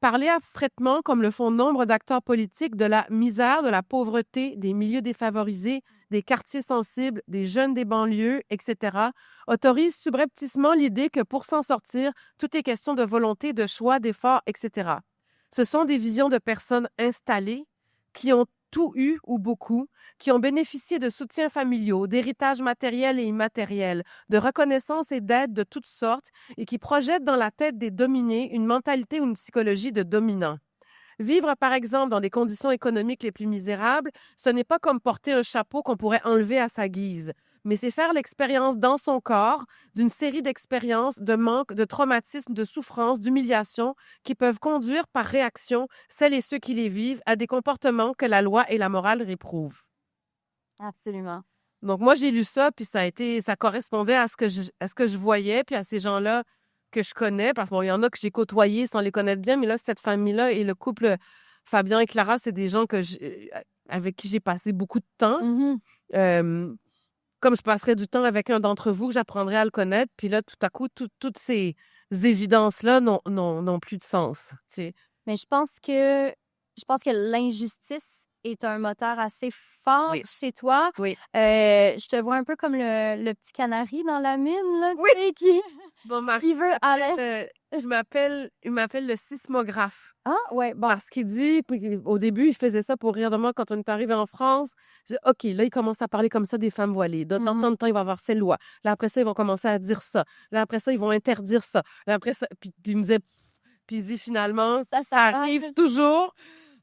Parler abstraitement, comme le font nombre d'acteurs politiques, de la misère, de la pauvreté, des milieux défavorisés, des quartiers sensibles, des jeunes des banlieues, etc., autorise subrepticement l'idée que pour s'en sortir, tout est question de volonté, de choix, d'effort, etc. Ce sont des visions de personnes installées qui ont tout eu ou beaucoup, qui ont bénéficié de soutiens familiaux, d'héritages matériels et immatériels, de reconnaissance et d'aide de toutes sortes et qui projettent dans la tête des dominés une mentalité ou une psychologie de dominant. Vivre, par exemple, dans des conditions économiques les plus misérables, ce n'est pas comme porter un chapeau qu'on pourrait enlever à sa guise, mais c'est faire l'expérience dans son corps d'une série d'expériences, de manque, de traumatismes, de souffrances, d'humiliations qui peuvent conduire par réaction celles et ceux qui les vivent à des comportements que la loi et la morale réprouvent. Absolument. Donc, moi, j'ai lu ça, puis ça correspondait à ce que je voyais, puis à ces gens-là que je connais, parce qu'il y en a que j'ai côtoyés sans les connaître bien, mais là, cette famille-là et le couple Fabien et Clara, c'est des gens avec qui j'ai passé beaucoup de temps. Comme je passerais du temps avec un d'entre vous, que j'apprendrais à le connaître. Puis là, tout à coup, toutes ces évidences-là n'ont plus de sens. Tu sais. Mais je pense que l'injustice est un moteur assez fort chez toi. Oui. Je te vois un peu comme le petit canari dans la mine, là, Oui. tu sais, qui Bon, veut aller. il m'appelle le sismographe. Ah, ouais, bon. Parce qu'il dit, puis au début, il faisait ça pour rire de moi quand on est arrivé en France. Je dis, OK, là, il commence à parler comme ça des femmes voilées. Dans tant de temps, il va y avoir ces lois. Là, après ça, ils vont commencer à dire ça. Là, après ça, ils vont interdire ça. Là, après ça, puis il me disait, puis il dit finalement, ça arrive toujours.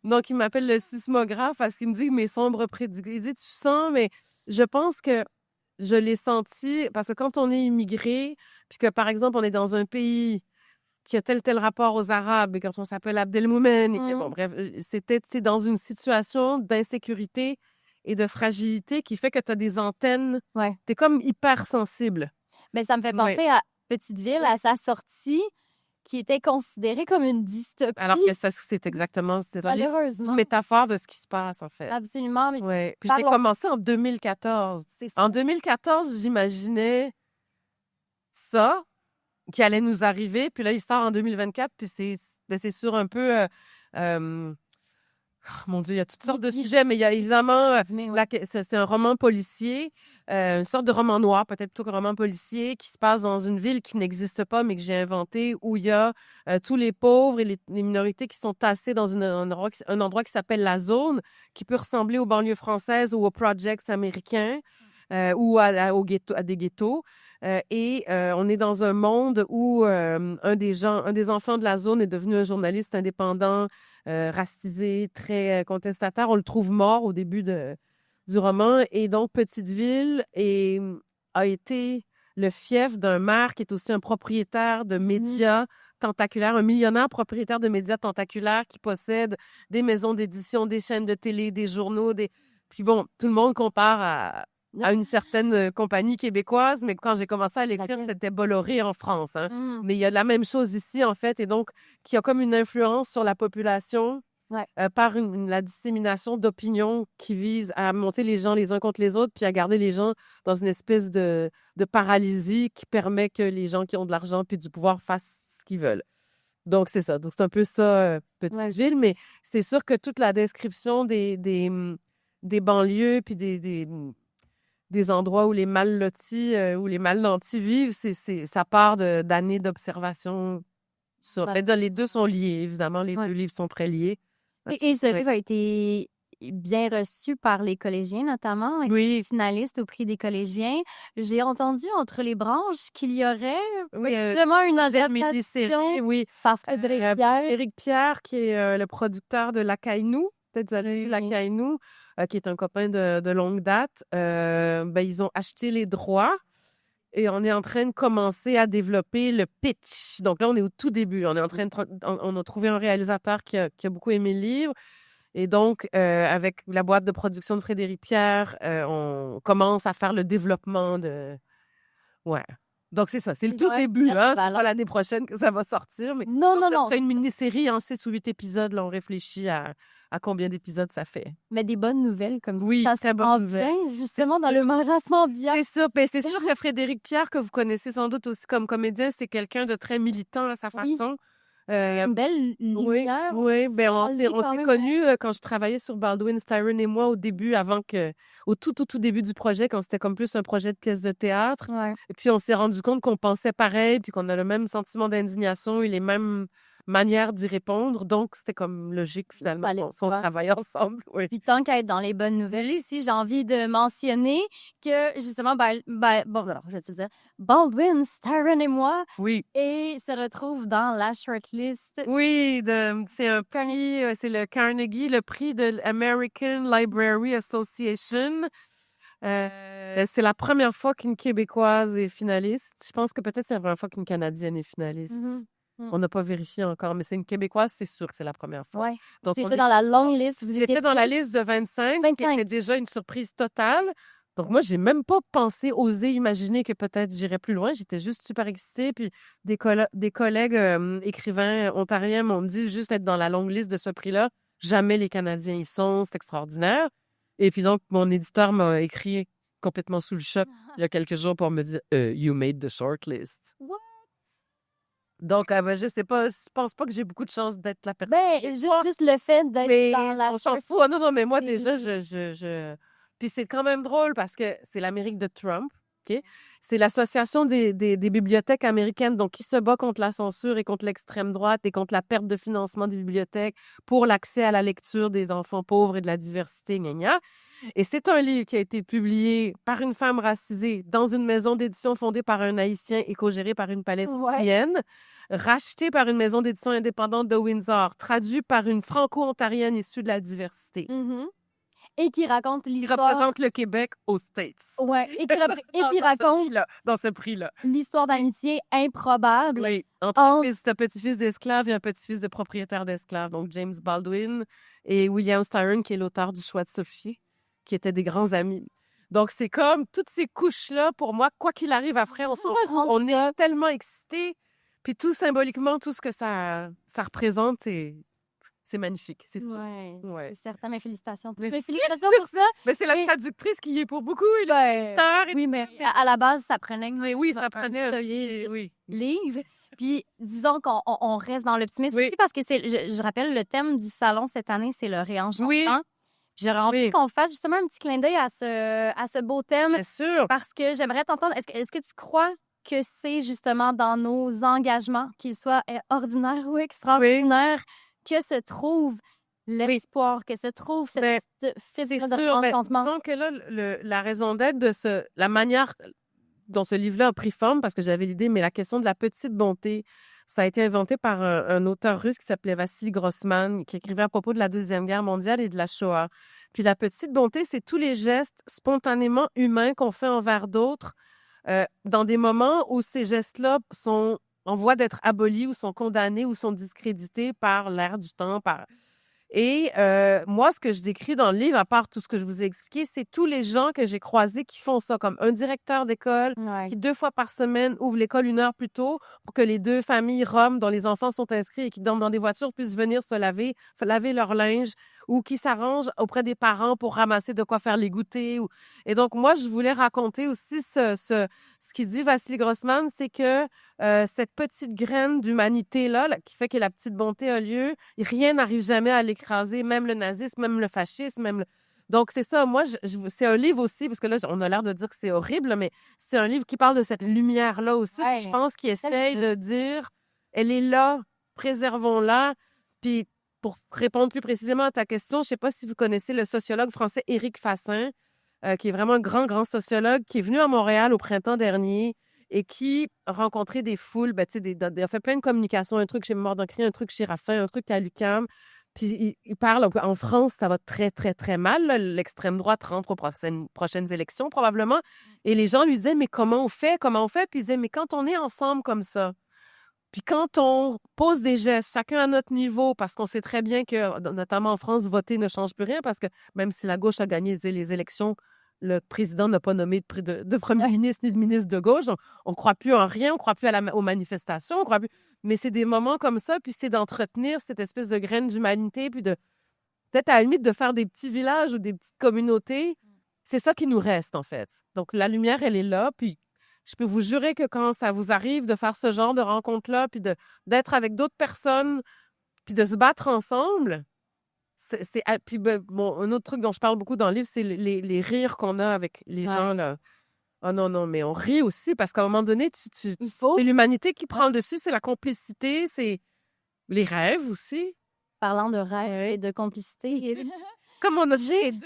Donc, il m'appelle le sismographe parce qu'il me dit mes sombres prédictions. Il dit, tu sens, mais je pense que je l'ai senti parce que quand on est immigré, puis que, par exemple, on est dans un pays qui a tel rapport aux Arabes, et quand on s'appelle Abdelmoumen, et bon, bref, c'était dans une situation d'insécurité et de fragilité qui fait que tu as des antennes, tu es comme hypersensible. Mais ça me fait penser à Petite-Ville, à sa sortie, qui était considérée comme une dystopie. Alors que c'est exactement... Malheureusement. une métaphore de ce qui se passe, en fait. Absolument. Oui. Puis j'ai commencé en 2014. En 2014, j'imaginais ça, qui allait nous arriver. Puis là, il sort en 2024. Puis c'est sur un peu... mon Dieu, il y a toutes sortes de sujets, mais il y a évidemment... c'est un roman policier, une sorte de roman noir, peut-être plutôt qu'un roman policier, qui se passe dans une ville qui n'existe pas, mais que j'ai inventée, où il y a tous les pauvres et les minorités qui sont tassés dans un endroit qui s'appelle la zone, qui peut ressembler aux banlieues françaises ou aux projects américains ou à des ghettos. On est dans un monde où un des enfants de la zone est devenu un journaliste indépendant, racisé, très contestataire. On le trouve mort au début du roman. Et donc, Petite-Ville a été le fief d'un maire qui est aussi un propriétaire de médias tentaculaires, un millionnaire propriétaire de médias tentaculaires qui possède des maisons d'édition, des chaînes de télé, des journaux. Puis bon, tout le monde compare à une certaine compagnie québécoise, mais quand j'ai commencé à l'écrire, c'était Bolloré en France. Hein. Mais il y a la même chose ici, en fait, et donc qui a comme une influence sur la population par la dissémination d'opinions qui visent à monter les gens les uns contre les autres, puis à garder les gens dans une espèce de paralysie qui permet que les gens qui ont de l'argent puis du pouvoir fassent ce qu'ils veulent. Donc, c'est ça. Donc, c'est un peu ça, Petite-Ville, mais c'est sûr que toute la description des banlieues puis des endroits où les mal lotis, où les mal nantis vivent, ça part d'années d'observation. Les deux sont liés, évidemment. Les deux livres sont très liés. Et ce livre a été bien reçu par les collégiens, notamment. Oui. Finaliste au prix des collégiens. J'ai entendu entre les branches qu'il y aurait vraiment une adaptation. Oui. Frédéric Pierre. Éric Pierre, qui est le producteur de La Caille-Nou. Peut-être vous avez vu La Caille-Nou, qui est un copain de longue date. Ils ont acheté les droits et on est en train de commencer à développer le pitch. Donc là, on est au tout début. On est en train on a trouvé un réalisateur qui a beaucoup aimé le livre. Et donc, avec la boîte de production de Frédéric Pierre, on commence à faire le développement de... Ouais. Donc, c'est ça. C'est le tout début. Hein? C'est pas l'année prochaine que ça va sortir. Mais non. Ça fait une mini-série en 6 ou 8 épisodes. Là, on réfléchit à combien d'épisodes ça fait. Mais des bonnes nouvelles comme ça. Oui, très bonnes nouvelles. Justement, dans le marasme ambiant. C'est ça. Ben, c'est sûr que Frédéric Pierre, que vous connaissez sans doute aussi comme comédien, c'est quelqu'un de très militant à sa façon. Une belle lumière. Oui. Ben, on s'est connus quand je travaillais sur Baldwin, Styron et moi au début, au tout début du projet, quand c'était comme plus un projet de pièce de théâtre. Ouais. Et puis, on s'est rendu compte qu'on pensait pareil, puis qu'on a le même sentiment d'indignation et les mêmes manières d'y répondre. Donc, c'était comme logique, finalement, qu'on travaille ensemble. Oui. Puis, tant qu'à être dans les bonnes nouvelles ici, j'ai envie de mentionner que, justement, alors, je vais te dire, Baldwin, Styron et moi, et se retrouvent dans la shortlist. Oui, c'est un prix, c'est le Carnegie, le prix de l'American Library Association. C'est la première fois qu'une Québécoise est finaliste. Je pense que peut-être c'est la première fois qu'une Canadienne est finaliste. On n'a pas vérifié encore, mais c'est une Québécoise, c'est sûr que c'est la première fois. Oui. Donc, j'étais dans la longue liste. J'étais dans la liste de 25, qui était déjà une surprise totale. Donc, moi, j'ai même pas osé imaginer que peut-être j'irais plus loin. J'étais juste super excitée. Puis, des collègues écrivains ontariens m'ont dit juste être dans la longue liste de ce prix-là. Jamais les Canadiens y sont, c'est extraordinaire. Et puis donc, mon éditeur m'a écrit complètement sous le choc il y a quelques jours pour me dire « You made the shortlist. » What? Donc, je sais pas, je pense pas que j'ai beaucoup de chance d'être la personne. Juste le fait d'être Mais dans la on s'en fout. Ah non, mais moi, déjà, Puis c'est quand même drôle parce que c'est l'Amérique de Trump, OK? C'est l'Association des bibliothèques américaines, donc qui se bat contre la censure et contre l'extrême droite et contre la perte de financement des bibliothèques pour l'accès à la lecture des enfants pauvres et de la diversité, gna gna. Et c'est un livre qui a été publié par une femme racisée dans une maison d'édition fondée par un Haïtien et co-gérée par une Palestinienne, racheté par une maison d'édition indépendante de Windsor, traduit par une Franco-ontarienne issue de la diversité. Mhm. Et qui raconte Qui l'histoire. représente le Québec aux States. Ouais, et qui raconte Dans ce prix-là. l'histoire d'amitié improbable. Oui, entre un petit-fils d'esclave et un petit-fils de propriétaire d'esclaves, donc James Baldwin et William Styron, qui est l'auteur du Choix de Sophie, qui étaient des grands amis. Donc, c'est comme toutes ces couches-là, pour moi, quoi qu'il arrive après, on s'en fout. On est tellement excités. Puis tout symboliquement, tout ce que ça représente, c'est magnifique, c'est sûr. Ouais. C'est certain, mes félicitations. Merci. Mes félicitations pour ça. Mais c'est la traductrice qui y est pour beaucoup, l'éditeur. Oui, mais à la base, ça prenait ça prenait un solide livre. Puis, disons qu'on reste dans l'optimisme aussi parce que je rappelle, le thème du salon cette année, c'est le réenchantement. Oui. J'aurais envie qu'on fasse justement un petit clin d'œil à ce beau thème. Bien sûr. Parce que j'aimerais t'entendre. Est-ce que tu crois que c'est justement dans nos engagements, qu'ils soient ordinaires ou extraordinaires, que se trouve l'espoir, que se trouve cette fibre de réenchantement? Disons que là, la raison d'être de la manière dont ce livre-là a pris forme, parce que j'avais l'idée, mais la question de la petite bonté, ça a été inventé par un auteur russe qui s'appelait Vassili Grossman, qui écrivait à propos de la Deuxième Guerre mondiale et de la Shoah. Puis la petite bonté, c'est tous les gestes spontanément humains qu'on fait envers d'autres dans des moments où ces gestes-là sont en voie d'être abolis ou sont condamnés ou sont discrédités par l'air du temps. Et moi, ce que je décris dans le livre, à part tout ce que je vous ai expliqué, c'est tous les gens que j'ai croisés qui font ça, comme un directeur d'école qui 2 fois par semaine ouvre l'école 1 heure plus tôt pour que les 2 familles roms dont les enfants sont inscrits et qui dorment dans des voitures puissent venir se laver leur linge, ou qui s'arrangent auprès des parents pour ramasser de quoi faire les goûters. Et donc, moi, je voulais raconter aussi ce qu'il dit Vassili Grossman, c'est que cette petite graine d'humanité-là, qui fait que la petite bonté a lieu, rien n'arrive jamais à l'écraser, même le nazisme, même le fascisme, Donc, c'est ça. Moi, c'est un livre aussi, parce que là, on a l'air de dire que c'est horrible, mais c'est un livre qui parle de cette lumière-là aussi. Ouais. Je pense qu'il essaye de dire, elle est là, préservons-la. Puis, pour répondre plus précisément à ta question, je ne sais pas si vous connaissez le sociologue français Éric Fassin, qui est vraiment un grand, grand sociologue, qui est venu à Montréal au printemps dernier et qui a rencontré des foules, il a fait plein de communications, un truc chez Mémoire d'Ancry, un truc chez Raffin, un truc à l'UQAM. Puis il parle, en France, ça va très, très, très mal. Là. L'extrême droite rentre aux prochaines élections, probablement. Et les gens lui disaient, mais comment on fait? Puis il disait, mais quand on est ensemble comme ça, puis quand on pose des gestes, chacun à notre niveau, parce qu'on sait très bien que, notamment en France, voter ne change plus rien, parce que même si la gauche a gagné les élections, le président n'a pas nommé de premier ministre ni de ministre de gauche. On ne croit plus en rien, on ne croit plus aux manifestations, on croit plus... Mais c'est des moments comme ça, puis c'est d'entretenir cette espèce de graine d'humanité, puis peut-être à la limite de faire des petits villages ou des petites communautés. C'est ça qui nous reste, en fait. Donc, la lumière, elle est là, puis je peux vous jurer que quand ça vous arrive de faire ce genre de rencontre-là, puis d'être avec d'autres personnes, puis de se battre ensemble, puis un autre truc dont je parle beaucoup dans le livre, c'est les rires qu'on a avec les gens, là. Oh non, mais on rit aussi, parce qu'à un moment donné, c'est l'humanité qui prend le dessus, c'est la complicité, c'est les rêves aussi. Parlant de rêve et de complicité. Comme on a dit.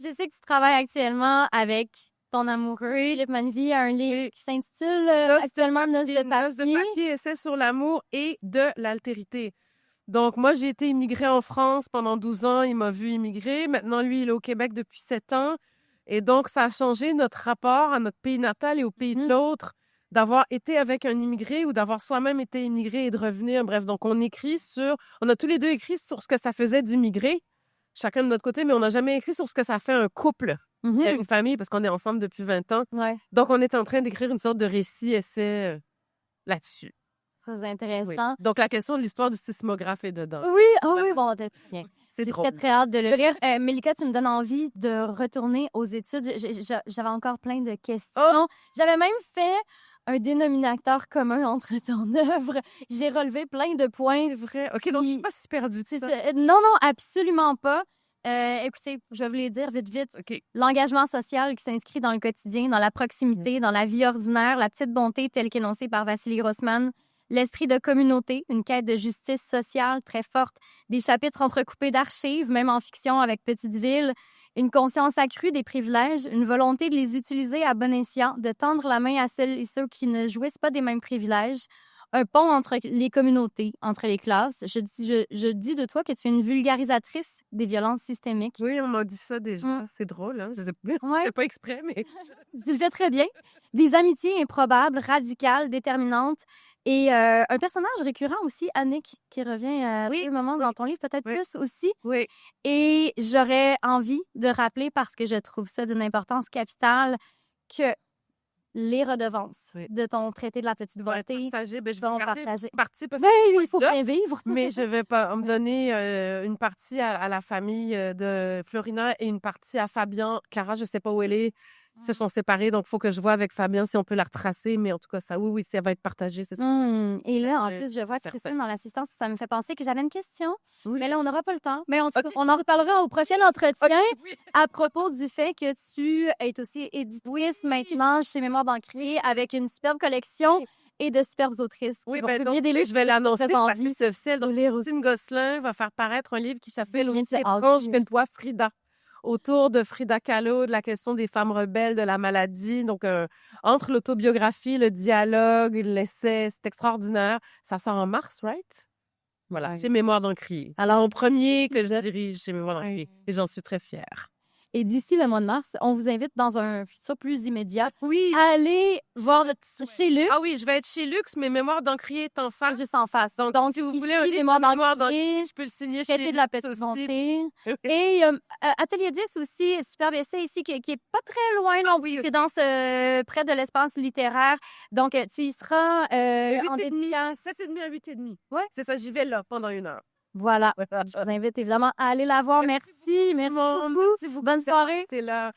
Je sais que tu travailles actuellement avec ton amoureux, Philippe Manville, un livre qui s'intitule actuellement Noces de papier. Essai sur l'amour et de l'altérité. Donc, moi, j'ai été immigrée en France pendant 12 ans. Il m'a vu immigrer. Maintenant, lui, il est au Québec depuis 7 ans. Et donc, ça a changé notre rapport à notre pays natal et au pays de l'autre, d'avoir été avec un immigré ou d'avoir soi-même été immigré et de revenir. Bref, donc on a tous les deux écrit sur ce que ça faisait d'immigrer, chacun de notre côté, mais on n'a jamais écrit sur ce que ça fait un couple, une famille, parce qu'on est ensemble depuis 20 ans. Ouais. Donc, on est en train d'écrire une sorte de récit-essai là-dessus. Très Oui. intéressant. Donc, la question de l'histoire du sismographe est dedans. Oui, ah oui, bon, bien. C'est J'ai drôle. très, très hâte de le lire. Mélika, tu me donnes envie de retourner aux études. J'avais encore plein de questions. J'avais même fait un dénominateur commun entre ton œuvre. J'ai relevé plein de points. Vrai. OK, donc je suis pas si perdue de ça. Non, non, absolument pas. Écoutez, je vais vous les dire vite. OK. L'engagement social qui s'inscrit dans le quotidien, dans la proximité, dans la vie ordinaire, la petite bonté telle qu'énoncée par Vassili Grossman, l'esprit de communauté, une quête de justice sociale très forte, des chapitres entrecoupés d'archives, même en fiction avec Petite Ville, une conscience accrue des privilèges, une volonté de les utiliser à bon escient, de tendre la main à celles et ceux qui ne jouissent pas des mêmes privilèges, un pont entre les communautés, entre les classes. Je dis de toi que tu es une vulgarisatrice des violences systémiques. Oui, on m'a dit ça déjà. Mm. C'est drôle, hein? Je sais pas, Ouais. c'est pas exprès, mais... Tu le fais très bien. Des amitiés improbables, radicales, déterminantes. Et un personnage récurrent aussi, Annick, qui revient à Oui, tous les moments dans ton livre, peut-être oui. plus aussi. Oui. Et j'aurais envie de rappeler, parce que je trouve ça d'une importance capitale, que les redevances Oui. de ton traité de la petite volonté Partager, ben, je vais vont garder partager. une partie parce Ben, que il faut job, bien vivre. mais je vais pas me donner une partie à la famille de Florina et une partie à Fabien. Cara, je sais pas où elle est. Ils se sont séparés, donc il faut que je vois avec Fabien si on peut la retracer. Mais en tout cas, ça, oui, ça va être partagé, c'est ça. Et là, en plus, je vois certain. Christine dans l'assistance, ça me fait penser que j'avais une question. Oui. Mais là, on n'aura pas le temps. Mais en tout cas, OK. on en reparlera au prochain entretien Oui. à propos du fait que tu es aussi éditrice maintenant chez Mémoire d'Ancré avec une superbe collection et de superbes autrices qui Oui, vont ben publier donc, des livres. je vais l'annoncer Très parce que envie c'est officiel. Donc, de lire aussi. Christine Gosselin va faire paraître un livre qui s'appelle Je viens de aussi te Étrange hâte. que toi, Frida. Autour de Frida Kahlo, de la question des femmes rebelles, de la maladie. Donc, entre l'autobiographie, le dialogue, l'essai, c'est extraordinaire. Ça sort en mars, right? Voilà, Ouais. chez Mémoire d'Encrier. Alors, au premier que je dirige chez Mémoire d'Encrier. Et j'en suis très fière. Et d'ici le mois de mars, on vous invite dans un futur plus immédiat Oui. à aller voir chez Luc, Ah oui, je vais être chez Luxe, mais Mémoire d'Encrier est en face. juste en face. Donc, si vous ici, voulez un livre Mémoire de Mémoire d'Ancré, je peux le signer chez Traité de la Luxe petite aussi. bonté. Oui. Et Atelier 10 aussi, superbe essai ici, qui est pas très loin non plus, qui est dans près de l'espace littéraire. Donc, tu y seras en 8h30, dédicace. 7h30 à 8h30. Ouais. C'est ça, j'y vais là pendant 1 heure. Voilà. Voilà. Je vous invite évidemment à aller la voir. Merci Merci beaucoup. beaucoup. Bonne soirée. T'es là.